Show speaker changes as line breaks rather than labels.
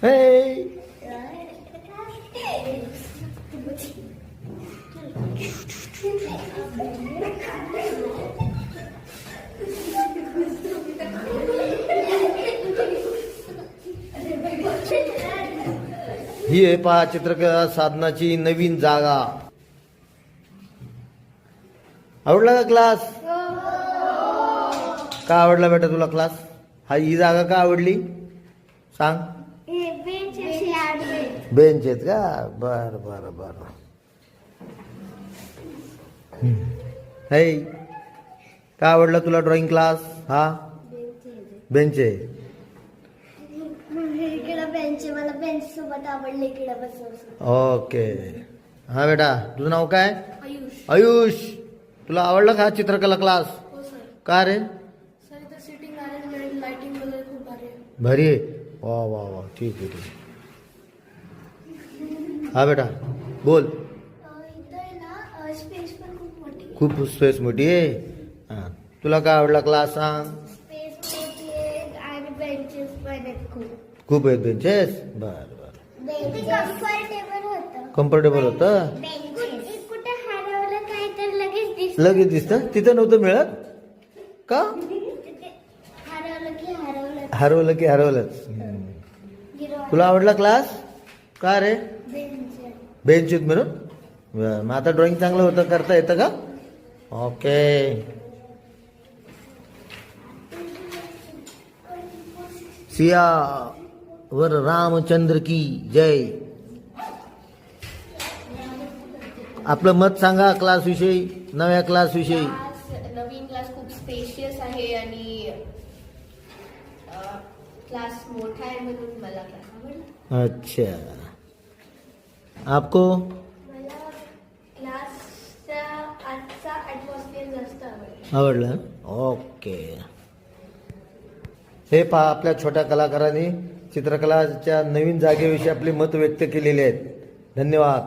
Hey. ही आहे पहा चित्रकला साधनाची नवीन जागा. आवडला का क्लास? का आवडला बेटा तुला क्लास? ही जागा का आवडली सांग? बेंच आहेत का? बर बर बर. हे का आवडला तुला ड्रॉइंग क्लास? हा बेंच आहे. ओके. हा बेटा तुझं नाव काय? आयुष. तुला आवडला का चित्रकला क्लास? का रे? भारी आहे. वा वा वा. ठीक आहे ठीक आहे. हा बेटा बोल. खूप स्पेस मोठी आहे. हा तुला काय आवडला क्लास सांग? खूप आहेत बेंचेस. बर बर. कम्फर्टेबल होतं. लगेच दिसतं. तिथं नव्हतं मिळत का? हरवलं की हरवलंच. तुला आवडला क्लास का रे? बेंच म्हणून. मग आता ड्रॉइंग चांगलं होतं, करता येतं का? ओके. सिया वर रामचंद्र की जय. आपलं मत सांगा क्लास विषयी, नव्या क्लास विषयी.
नवीन क्लास खूप स्पेशियस आहे आणि क्लास मोठा आहे म्हणून मला क्लास आवडला.
अच्छा. आपको?
मला क्लासचा आजचा ॲटमॉस्फिअर जास्त
आवडलं. ओके. हे पहा आपल्या छोट्या कलाकारांनी चित्रकलाच्या नवीन जागेविषयी आपले मत व्यक्त केलेले आहेत. धन्यवाद.